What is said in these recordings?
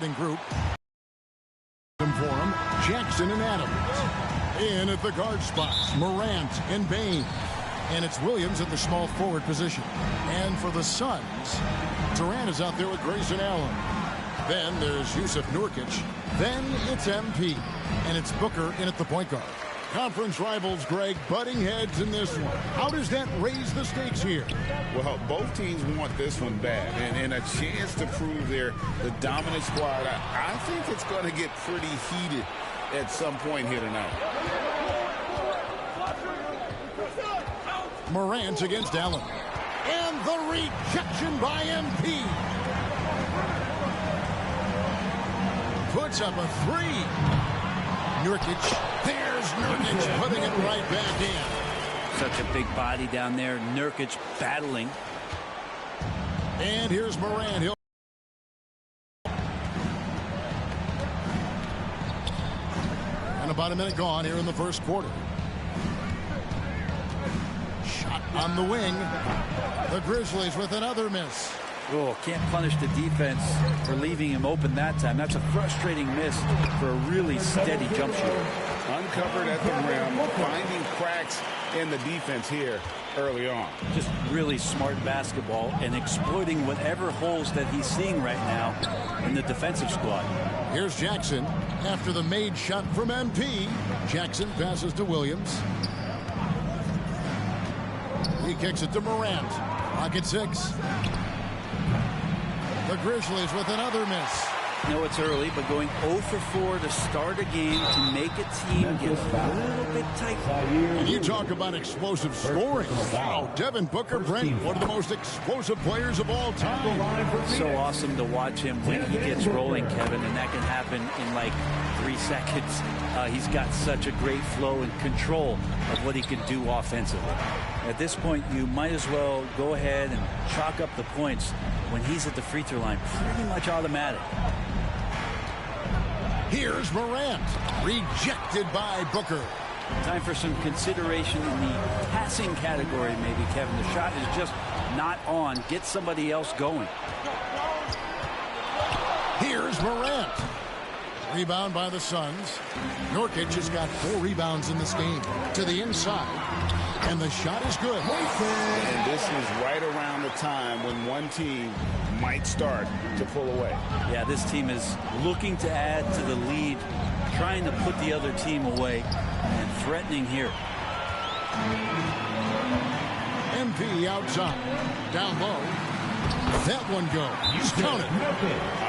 group. For him, Jackson and Adams. In at the guard spots, Morant and Bane. And it's Williams at the small forward position. And for the Suns, Durant is out there with Grayson Allen. Then there's Yusuf Nurkic. Then it's MP. And it's Booker in at the point guard. Conference rivals, Greg, butting heads in this one. How does that raise the stakes here? Well, both teams want this one bad, and a chance to prove they're the dominant squad. I think it's going to get pretty heated at some point here tonight. Morant against Allen. And the rejection by MP. Puts up a three. Nurkic. There's Nurkic putting it right back in. Such a big body down there. Nurkic battling. And here's Morant. He'll and about a minute gone here in the first quarter. Shot on the wing. The Grizzlies with another miss. Oh, can't punish the defense for leaving him open that time. That's a frustrating miss for a really steady jump shooter. Uncovered at the rim, finding cracks in the defense here early on. Just really smart basketball and exploiting whatever holes that he's seeing right now in the defensive squad. Here's Jackson after the made shot from MP. Jackson passes to Williams. He kicks it to Morant. Pocket six. The Grizzlies with another miss. You know it's early, but going 0 for 4 to start a game to make a team get a little bit tight. And you talk about explosive scoring. Wow, Devin Booker, Brent, one of the most explosive players of all time. So awesome to watch him when he gets rolling, Kevin, and that can happen in like 3 seconds. He's got such a great flow and control of what he can do offensively. At this point, you might as well go ahead and chalk up the points when he's at the free throw line. Pretty much automatic. Here's Morant, rejected by Booker. Time for some consideration in the passing category, maybe, Kevin. The shot is just not on. Get somebody else going. Here's Morant. Rebound by the Suns. Nurkic has got 4 rebounds in this game. To the inside. And the shot is good. And this is right around the time when one team might start to pull away. Yeah, this team is looking to add to the lead, trying to put the other team away, and threatening here. MP outside. Down low. That one goes. Count it.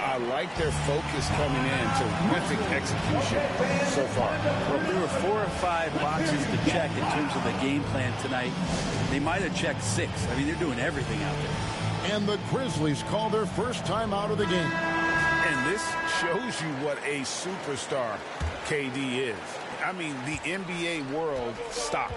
I like their focus coming in. Terrific execution so far. Well, there were 4 or 5 boxes to check in terms of the game plan tonight. They might have checked 6. I mean, they're doing everything out there. And the Grizzlies call their first time out of the game. And this shows you what a superstar KD is. I mean, the NBA world stopped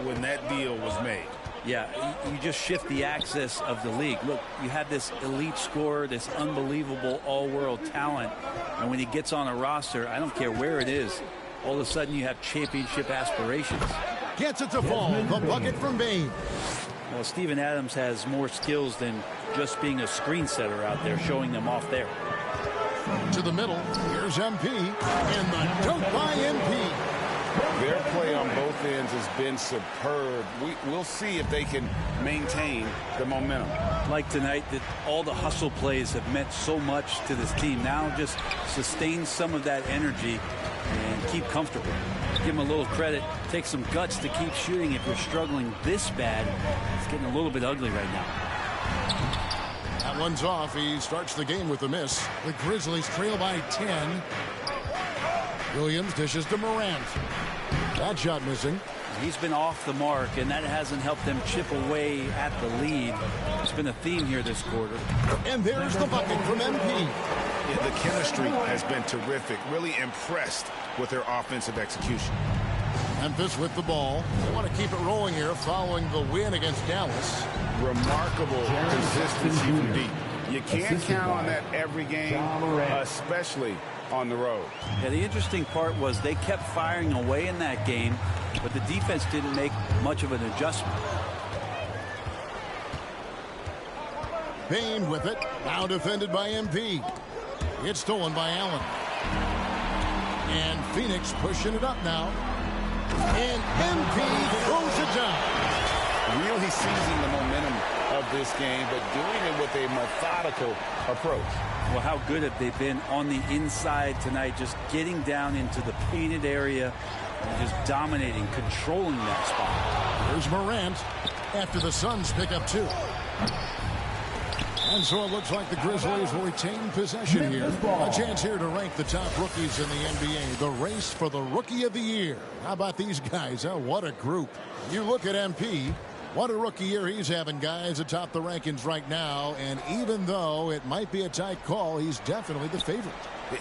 when that deal was made. Yeah, you just shift the axis of the league. Look, you have this elite scorer, this unbelievable all-world talent, and when he gets on a roster, I don't care where it is, all of a sudden you have championship aspirations. Gets it to fall. The bucket from Bane. Well, Steven Adams has more skills than just being a screen setter out there, showing them off there. To the middle. Here's MP. And the dunk by MP. Their play on both ends has been superb. We'll see if they can maintain the momentum. Like tonight, that all the hustle plays have meant so much to this team. Now just sustain some of that energy and keep comfortable. Give them a little credit. Take some guts to keep shooting if you're struggling this bad. It's getting a little bit ugly right now. That one's off. He starts the game with a miss. The Grizzlies trail by 10. Williams dishes to Morant. That shot missing. He's been off the mark, and that hasn't helped them chip away at the lead. It's been a theme here this quarter. And there's the bucket from MP. Yeah, the chemistry has been terrific. Really impressed with their offensive execution. Memphis with the ball. They want to keep it rolling here following the win against Dallas. Remarkable consistency from deep. You can't count on that every game, especially on the road. Yeah, the interesting part was they kept firing away in that game, but the defense didn't make much of an adjustment. Bane with it. Now defended by MP. It's stolen by Allen. And Phoenix pushing it up now. And MP throws it down. Really seizing the momentum of this game, but doing it with a methodical approach. Well, how good have they been on the inside tonight, just getting down into the painted area and just dominating, controlling that spot. Here's Morant after the Suns pick up 2. And so it looks like the Grizzlies will retain possession here. A chance here to rank the top rookies in the NBA. The race for the Rookie of the Year. How about these guys? Oh, what a group. You look at MP. What a rookie year he's having, guys, atop the rankings right now. And even though it might be a tight call, he's definitely the favorite.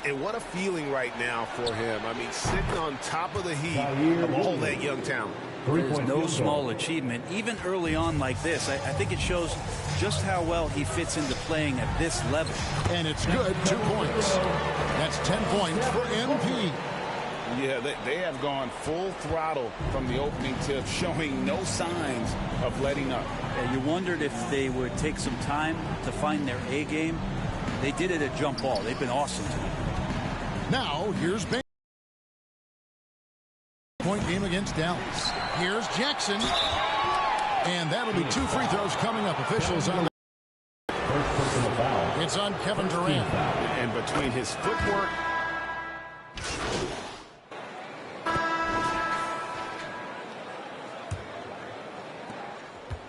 And what a feeling right now for him. I mean, sitting on top of the heap of all that young talent. There's no small achievement, even early on like this. I think it shows just how well he fits into playing at this level. And it's good, 2 points. That's 10 points for MP. Yeah, they have gone full throttle from the opening tip, showing no signs of letting up. You wondered if they would take some time to find their A game. They did it at jump ball. They've been awesome tonight. Now, here's Bain. Point game against Dallas. Here's Jackson. And that'll be 2 free throws coming up. Officials on the... It's on Kevin Durant. And between his footwork...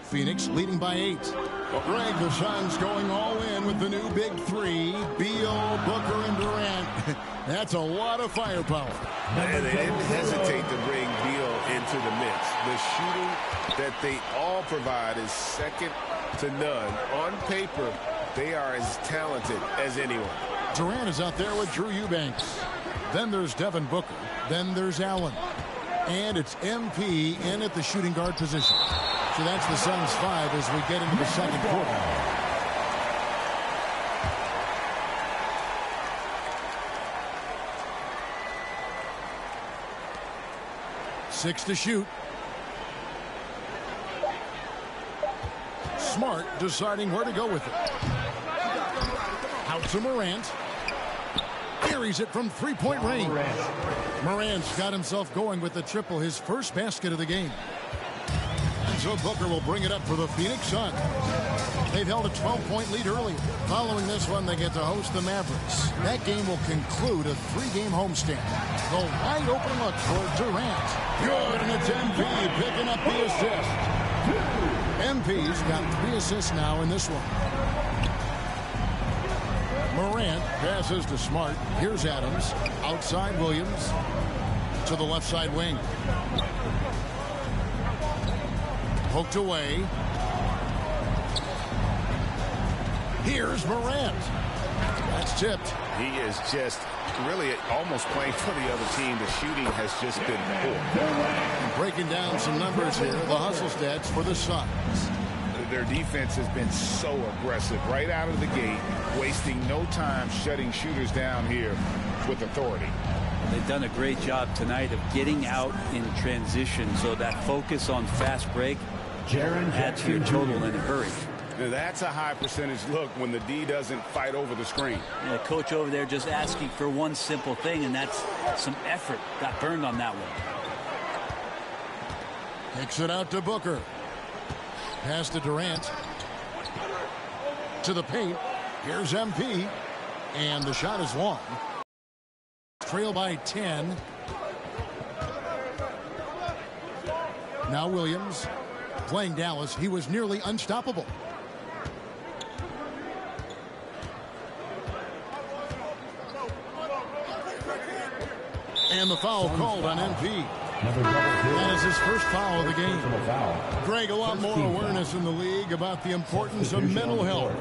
Phoenix leading by 8. Greg, the Suns going all in with the new big 3. Beal, Booker, and Durant. That's a lot of firepower. And they didn't hesitate to bring Beal into the mix. The shooting that they all provide is second to none. On paper, they are as talented as anyone. Durant is out there with Drew Eubanks. Then there's Devin Booker. Then there's Allen. And it's MP in at the shooting guard position. So that's the Suns 5 as we get into the second quarter. Six to shoot. Smart deciding where to go with it. Out to Morant. Carries it from three-point range. Morant's got himself going with the triple, his first basket of the game. And so Booker will bring it up for the Phoenix Suns. They've held a 12-point lead early. Following this one, they get to host the Mavericks. That game will conclude a 3-game homestand. The wide open look for Durant. Good, and it's MP picking up the assist. MP's got 3 assists now in this one. Morant passes to Smart. Here's Adams. Outside Williams. To the left side wing. Poked away. Here's Morant. That's tipped. He is just really almost playing for the other team. The shooting has just been poor. Breaking down some numbers here. The hustle stats for the Suns. Their defense has been so aggressive right out of the gate, wasting no time shutting shooters down here with authority. They've done a great job tonight of getting out in transition, so that focus on fast break adds to your total in a hurry. That's a high percentage look when the D doesn't fight over the screen. Yeah, coach over there just asking for one simple thing, and that's some effort. Got burned on that one. Kicks it out to Booker. Pass to Durant. To the paint. Here's MP. And the shot is long. Trail by 10. Now Williams. Playing Dallas. He was nearly unstoppable. And the foul called on MP. That is his first foul of the game. Greg, a lot more awareness in the league about the importance of mental health.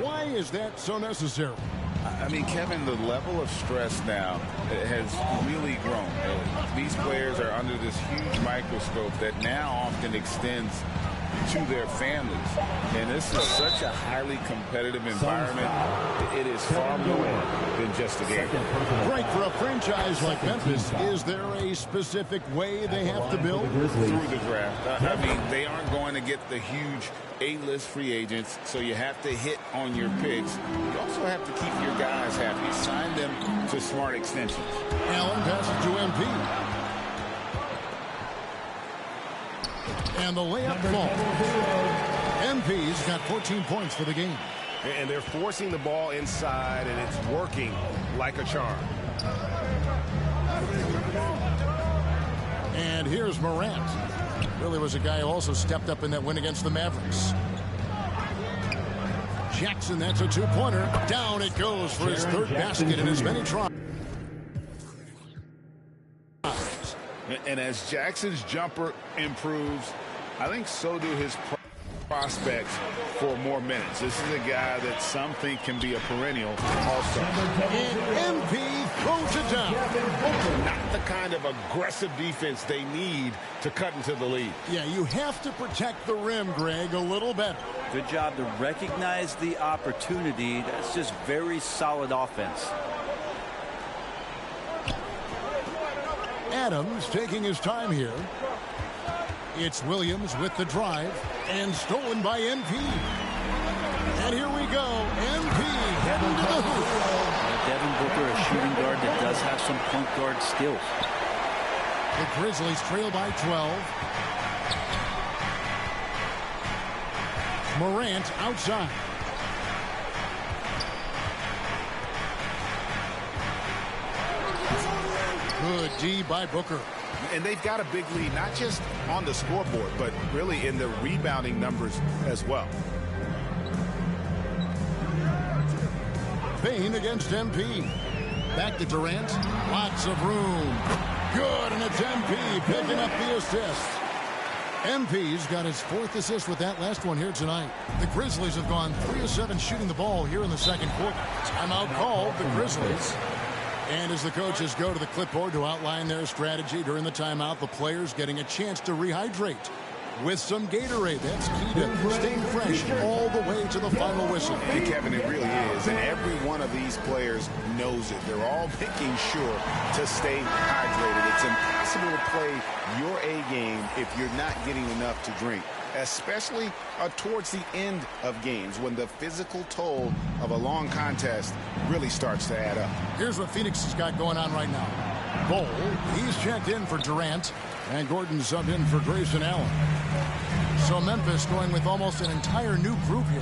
Why is that so necessary? I mean, Kevin, the level of stress now has really grown. These players are under this huge microscope that now often extends to their families. And this is such a highly competitive environment. It is far more than just a game. Right, for a franchise like Memphis, is there a specific way they have to build? Through the draft. I mean, they aren't going to get the huge A-list free agents, so you have to hit on your picks. You also have to keep your guys happy. Sign them to smart extensions. Allen passes to MP. And the layup falls. MP's got 14 points for the game. And they're forcing the ball inside, and it's working like a charm. And here's Morant. Really was a guy who also stepped up in that win against the Mavericks. Jackson, that's a two-pointer. Down it goes for his third basket in as many tries. And as Jackson's jumper improves, I think so do his prospects for more minutes. This is a guy that some think can be a perennial all-star. And MP throws it down. Not the kind of aggressive defense they need to cut into the lead. Yeah, you have to protect the rim, Greg, a little better. Good job to recognize the opportunity. That's just very solid offense. Adams taking his time here. It's Williams with the drive and stolen by MP. And here we go. MP heading to the hoop. Devin Booker, a shooting guard that does have some point guard skills. The Grizzlies trail by 12. Morant outside. Good D by Booker. And they've got a big lead, not just on the scoreboard, but really in the rebounding numbers as well. Payne against MP. Back to Durant. Lots of room. Good, and it's MP picking up the assist. MP's got his fourth assist with that last one here tonight. The Grizzlies have gone 3 of 7 shooting the ball here in the second quarter. Timeout called the Grizzlies. And as the coaches go to the clipboard to outline their strategy during the timeout, the players getting a chance to rehydrate with some Gatorade. That's key to staying fresh all the way to the final whistle. And Kevin, it really is. And every one of these players knows it. They're all making sure to stay hydrated. It's impossible to play your A game if you're not getting enough to drink, especially towards the end of games when the physical toll of a long contest really starts to add up. Here's what Phoenix has got going on right now. Bol, he's checked in for Durant, and Gordon subbed in for Grayson Allen. So Memphis going with almost an entire new group here.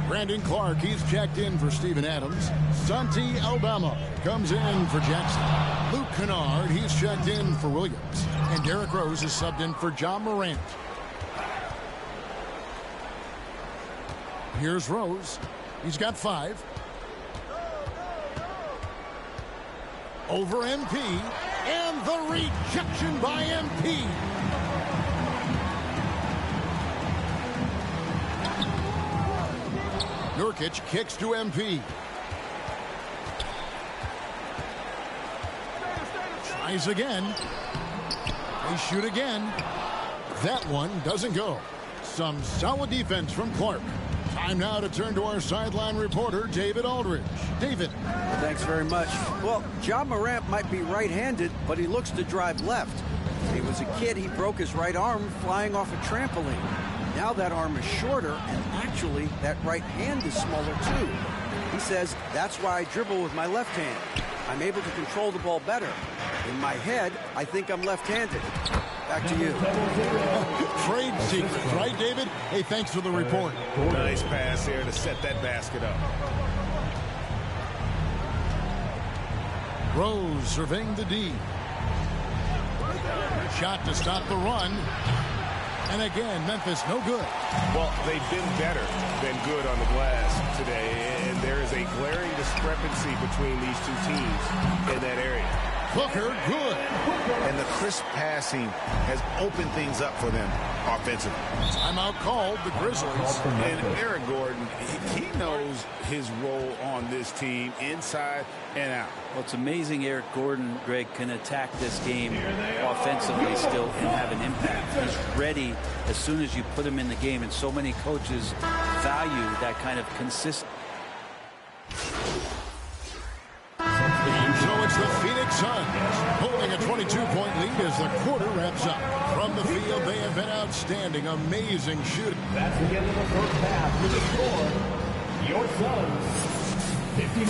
Brandon Clark, he's checked in for Steven Adams. Santi Aldama comes in for Jackson. Luke Kennard, he's checked in for Williams. And Derrick Rose is subbed in for John Morant. Here's Rose. He's got 5. Over MP. And the rejection by MP. Nurkic kicks to MP. Tries again. They shoot again. That one doesn't go. Some solid defense from Clark. Time now to turn to our sideline reporter, David Aldridge. David. Thanks very much. Well, John Morant might be right-handed, but he looks to drive left. When he was a kid, he broke his right arm flying off a trampoline. Now that arm is shorter, and actually, that right hand is smaller too. He says, that's why I dribble with my left hand. I'm able to control the ball better. In my head, I think I'm left-handed. Back to you. Trade secrets, right, David? Hey, thanks for the report. Nice pass here to set that basket up. Rose surveying the D. Shot to stop the run. And again, Memphis no good. Well, they've been better than good on the glass today, and there is a glaring discrepancy between these two teams in that area. Booker, good. And the crisp passing has opened things up for them offensively. Timeout called, the Grizzlies. And Eric Gordon, he knows his role on this team inside and out. Well, it's amazing Eric Gordon, Greg, can attack this game offensively still and have an impact. He's ready as soon as you put him in the game, and so many coaches value that kind of consistency. So it's the Phoenix Suns holding a 22-point lead as the quarter wraps up. From the field, they have been outstanding, amazing shooting. That's the end of the first half with the score. Your Suns, 59.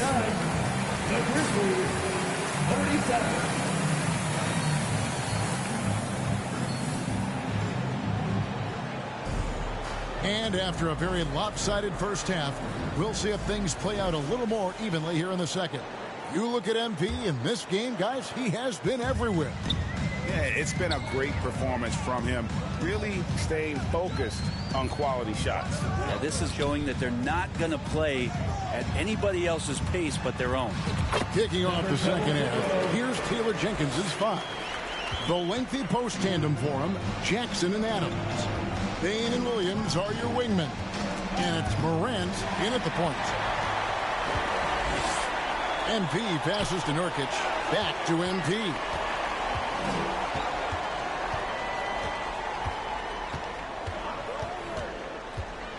The Grizzlies, 37. And after a very lopsided first half, we'll see if things play out a little more evenly here in the second. You look at MP in this game, guys, he has been everywhere. Yeah, it's been a great performance from him, really staying focused on quality shots. Yeah, this is showing that they're not going to play at anybody else's pace but their own. Kicking off the second half, here's Taylor Jenkins' five. The lengthy post tandem for him, Jackson and Adams. Bane and Williams are your wingmen. And it's Morant in at the point. MP passes to Nurkic. Back to MP.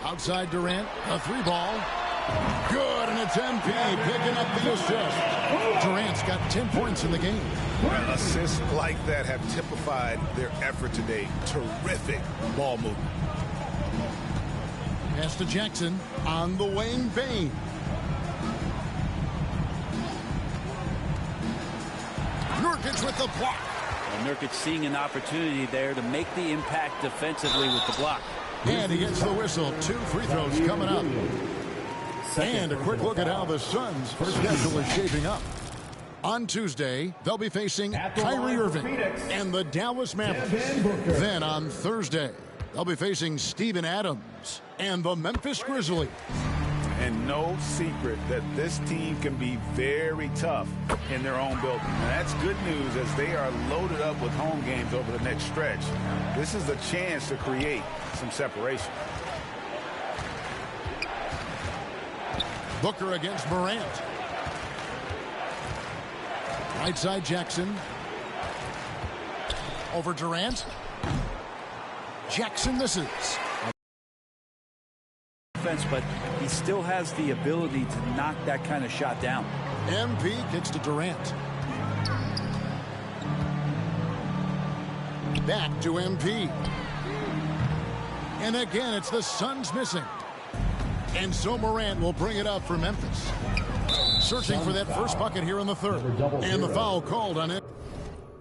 Outside Durant, a three ball. Good, and it's MP picking up the assist. Durant's got 10 points in the game. Assists like that have typified their effort today. Terrific ball movement. Pass to Jackson on the wing, Bane. Nurkic with the block. And Nurkic seeing an opportunity there to make the impact defensively with the block. And he gets the whistle. 2 free throws coming up. And a quick look at how the Suns' schedule is shaping up. On Tuesday, they'll be facing Kyrie Irving and the Dallas Mavericks. Then on Thursday, they'll be facing Steven Adams and the Memphis Grizzlies. And no secret that this team can be very tough in their own building. And that's good news as they are loaded up with home games over the next stretch. This is a chance to create some separation. Booker against Morant. Right side Jackson. Over Durant. Jackson misses. But he still has the ability to knock that kind of shot down. MP kicks to Durant. Back to MP. And again, it's the Suns missing. And so Morant will bring it up for Memphis. Searching for that first bucket here in the third. And the foul called on it.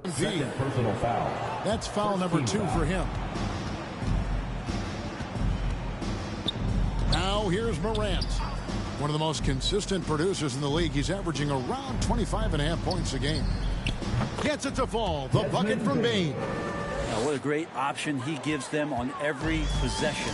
Second personal foul. That's foul number 2 for him. Now here's Morant. One of the most consistent producers in the league. He's averaging around 25.5 points a game. Gets it to fall. The bucket from Bane. Now, what a great option he gives them on every possession.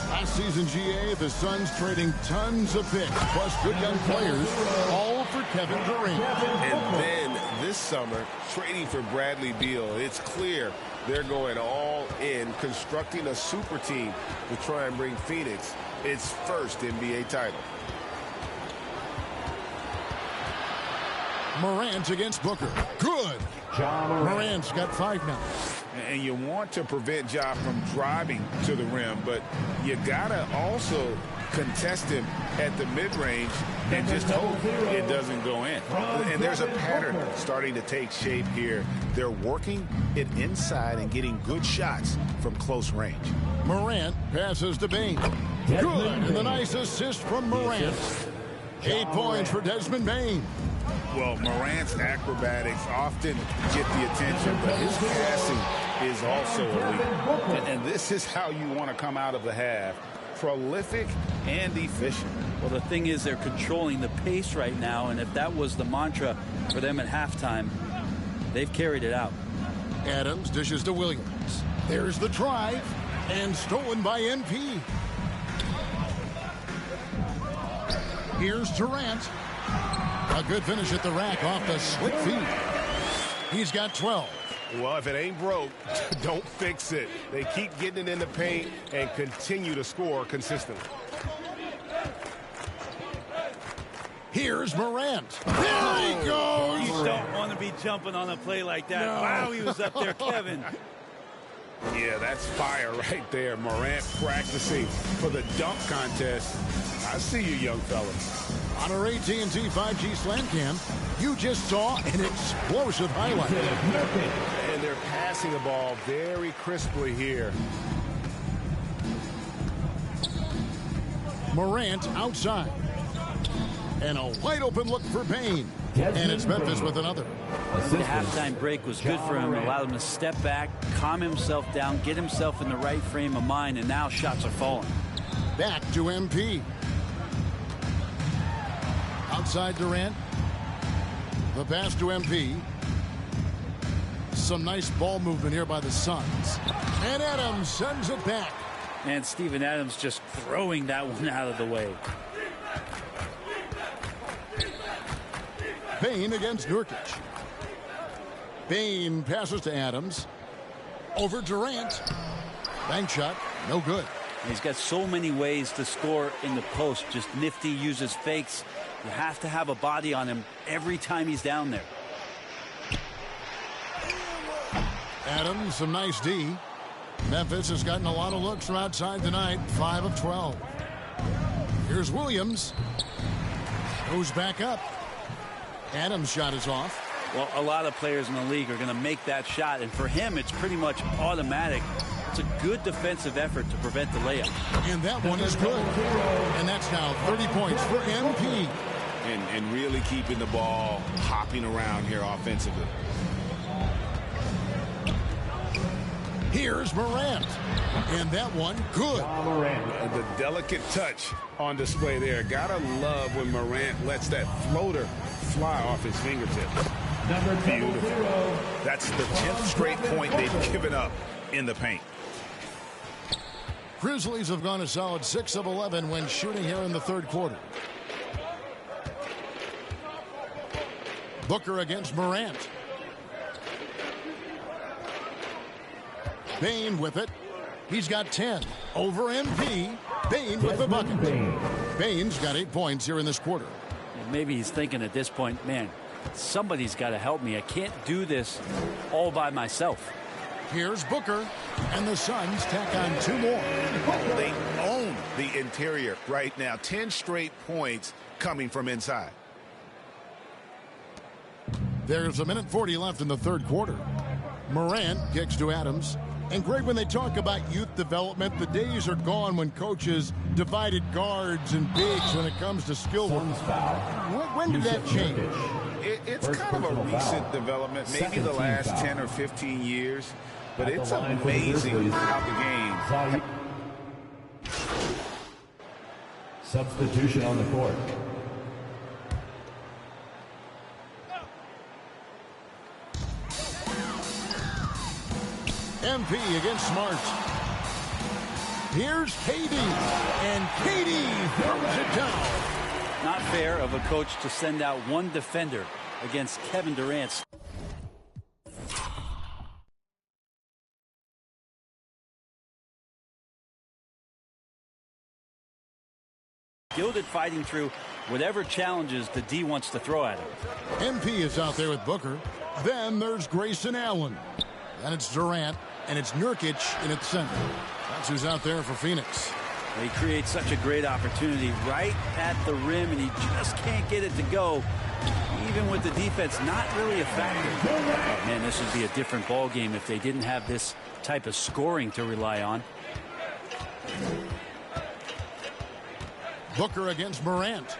Last season, GA, the Suns trading tons of picks, plus good young players, all for Kevin Durant. And then this summer, trading for Bradley Beal, it's clear they're going all in, constructing a super team to try and bring Phoenix its first NBA title. Morant against Booker. Good. Morant's got 5 now. And you want to prevent Ja from driving to the rim, but you gotta also contest him at the mid-range and just hope it doesn't go in. And there's a pattern starting to take shape here. They're working it inside and getting good shots from close range. Morant passes to Bane. Good, and the nice assist from Morant. 8 points for Desmond Bane. Well, Morant's acrobatics often get the attention, but his passing is also elite. And this is how you want to come out of the half. Prolific and efficient. Well, the thing is they're controlling the pace right now, and if that was the mantra for them at halftime, they've carried it out. Adams dishes to Williams. There's the drive, and stolen by MP. Here's Durant. A good finish at the rack off the slick feet. He's got 12. Well, if it ain't broke, don't fix it. They keep getting it in the paint and continue to score consistently. Here's Morant. There he goes. You don't want to be jumping on a play like that. No. Wow, he was up there, Kevin. Yeah, that's fire right there. Morant practicing for the dunk contest. I see you, young fellas. On our AT&T 5G Slam Cam, you just saw an explosive highlight. And they're passing the ball very crisply here. Morant outside. And a wide open look for Payne. And it's Memphis with another. The halftime break was good for him. It allowed him to step back, calm himself down, get himself in the right frame of mind, and now shots are falling. Back to MP. Outside Durant. The pass to MP. Some nice ball movement here by the Suns. And Adams sends it back. And Steven Adams just throwing that one out of the way. Payne against Nurkic. Payne passes to Adams. Over Durant. Bank shot. No good. He's got so many ways to score in the post. Just nifty, uses fakes. You have to have a body on him every time he's down there. Adams, some nice D. Memphis has gotten a lot of looks from outside tonight. 5 of 12. Here's Williams. Goes back up. Adams' shot is off. Well, a lot of players in the league are going to make that shot, and for him, it's pretty much automatic. It's a good defensive effort to prevent the layup. And that one is good. And that's now 30 points for MP. And really keeping the ball hopping around here offensively. Here's Morant. And that one, good. And the delicate touch on display there. Gotta love when Morant lets that floater fly off his fingertips. Beautiful. That's the 10th straight point they've given up in the paint. Grizzlies have gone a solid 6 of 11 when shooting here in the third quarter. Booker against Morant. Payne with it. He's got 10. Over MP. Payne with the bucket. Payne's got 8 points here in this quarter. Maybe he's thinking at this point, man, somebody's got to help me. I can't do this all by myself. Here's Booker, and the Suns tack on 2 more. They own the interior right now. 10 straight points coming from inside. There's 1:40 left in the third quarter. Morant kicks to Adams. And Greg, when they talk about youth development, the days are gone when coaches divided guards and bigs when it comes to skill work. When did that change? It's kind of a recent development, maybe the last 10 or 15 years, but it's amazing how the game. Substitution on the court. MP against Smart. Here's KD, and KD throws it down. Not fair of a coach to send out one defender against Kevin Durant. Skilled at fighting through whatever challenges the D wants to throw at him. MP is out there with Booker. Then there's Grayson Allen. Then it's Durant, and it's Nurkic in its center. That's who's out there for Phoenix. He creates such a great opportunity right at the rim, and he just can't get it to go. Even with the defense not really a factor. Oh, man, this would be a different ball game if they didn't have this type of scoring to rely on. Booker against Morant.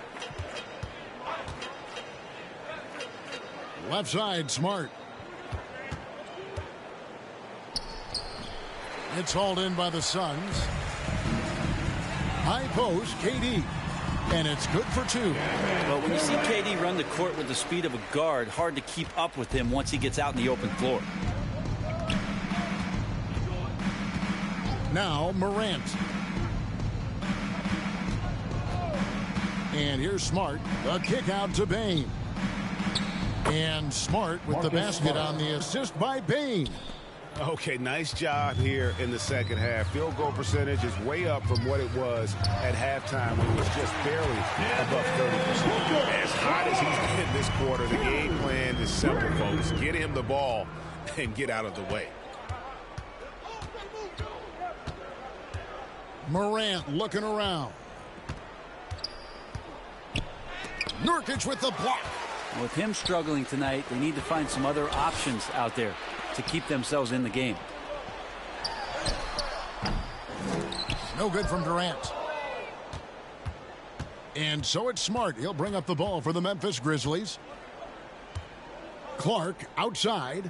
Left side, Smart. It's hauled in by the Suns. High post, KD. And it's good for 2. Well, when you see KD run the court with the speed of a guard, hard to keep up with him once he gets out in the open floor. Now Morant. And here's Smart. A kick out to Payne. And Smart with the basket on the assist by Bane. Okay, nice job here in the second half. Field goal percentage is way up from what it was at halftime when it was just barely above 30%. As hot as he's been this quarter, the game plan is simple, folks. Get him the ball and get out of the way. Morant looking around. Nurkic with the block. With him struggling tonight, they need to find some other options out there to keep themselves in the game. No good from Durant. And so it's Smart. He'll bring up the ball for the Memphis Grizzlies. Clark outside.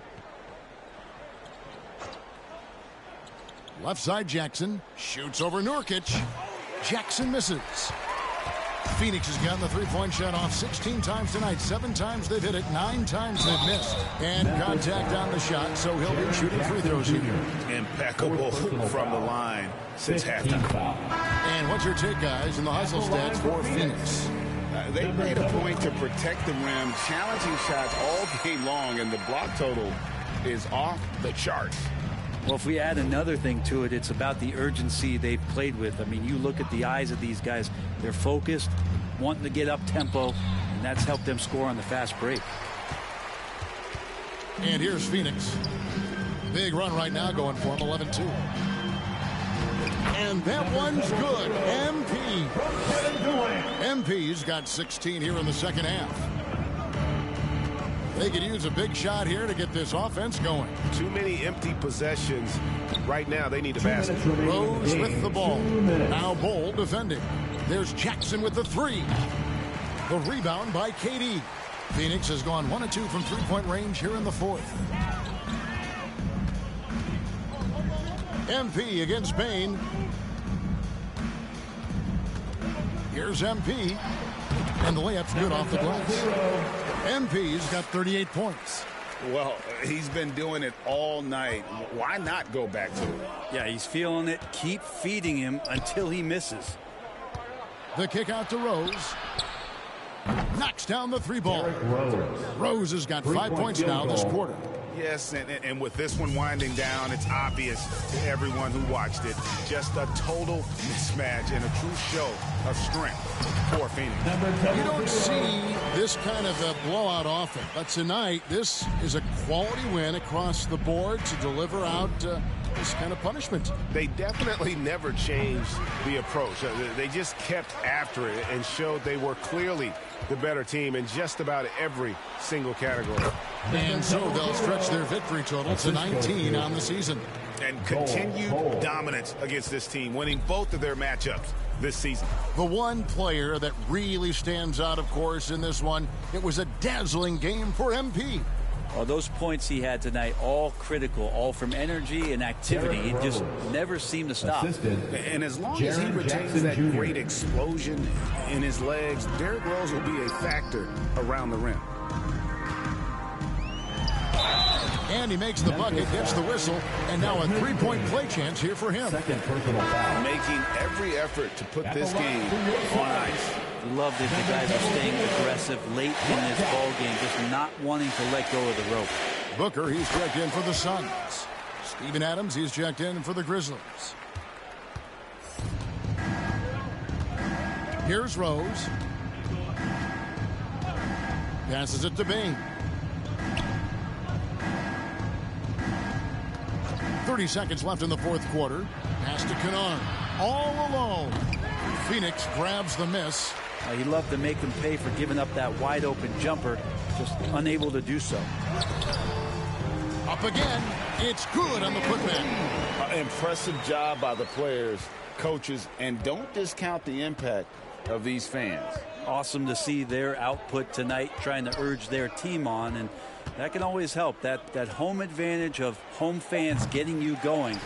Left side Jackson. Shoots over Nurkic. Jackson misses. Phoenix has gotten the three-point shot off 16 times tonight. 7 times they've hit it. 9 times they've missed. And contact on the shot, so he'll be shooting free throws here. Impeccable from the line since halftime. And what's your take, guys, in the hustle stats for Phoenix? They made a point to protect the rim, challenging shots all game long, and the block total is off the charts. Well, if we add another thing to it, it's about the urgency they've played with. I mean, you look at the eyes of these guys. They're focused, wanting to get up tempo, and that's helped them score on the fast break. And here's Phoenix. Big run right now going for him, 11-2. And that one's good. MP. MP's got 16 here in the second half. They could use a big shot here to get this offense going. Too many empty possessions. Right now, they need a basket. Rose with the ball. Now Bol defending. There's Jackson with the three. The rebound by KD. Phoenix has gone 1 of 2 from three-point range here in the fourth. MP against Bane. Here's MP. And the layup's good off the glass. MP's got 38 points. Well, he's been doing it all night. Why not go back to it? Yeah, he's feeling it. Keep feeding him until he misses. The kick out to Rose. Knocks down the three ball. Rose has got 5 points now this quarter. Yes, and with this one winding down, it's obvious to everyone who watched it. Just a total mismatch and a true show of strength for Phoenix. You don't see this kind of a blowout often, but tonight this is a quality win across the board to deliver out this kind of punishment. They definitely never changed the approach. They just kept after it and showed they were clearly the better team in just about every single category. And so they'll stretch their victory total to 19 on the season. And continued dominance against this team, winning both of their matchups this season. The one player that really stands out, of course, in this one, it was a dazzling game for MP. Well, those points he had tonight, all critical, all from energy and activity. He just never seemed to stop. And as long as he retains that great explosion in his legs, Derrick Rose will be a factor around the rim. And he makes the bucket, gets the whistle, and now a three-point play chance here for him. Making every effort to put this game on ice. Love that the guys are staying aggressive late in this ball game, just not wanting to let go of the rope. Booker, he's checked in for the Suns. Steven Adams, he's checked in for the Grizzlies. Here's Rose. Passes it to Bane. 30 seconds left in the fourth quarter. Pass to Kennard. All alone. Phoenix grabs the miss. He loved to make them pay for giving up that wide open jumper, just unable to do so. Up again. It's good on the putback. Impressive job by the players, coaches, and don't discount the impact of these fans. Awesome to see their output tonight, trying to urge their team on, and that can always help. That home advantage of home fans getting you going,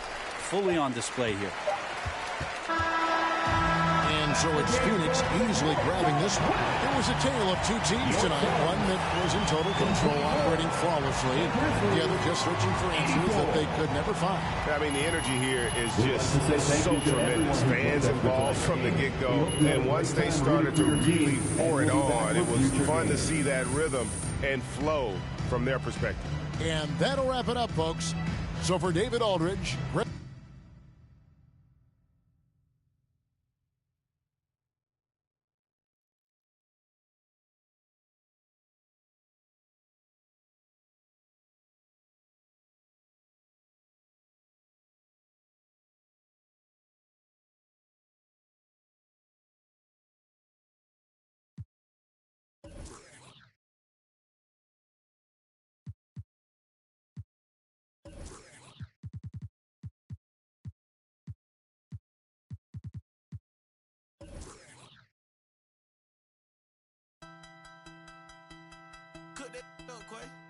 fully on display here. And so it's Phoenix easily grabbing this one. It was a tale of two teams tonight. One that was in total control, operating flawlessly. The other just searching for answers that they could never find. I mean, the energy here is just so tremendous. Fans involved from the get-go. And once they started to really pour it on, it was fun to see that rhythm and flow from their perspective. And that'll wrap it up, folks. So for David Aldridge, Cook that up, Quay.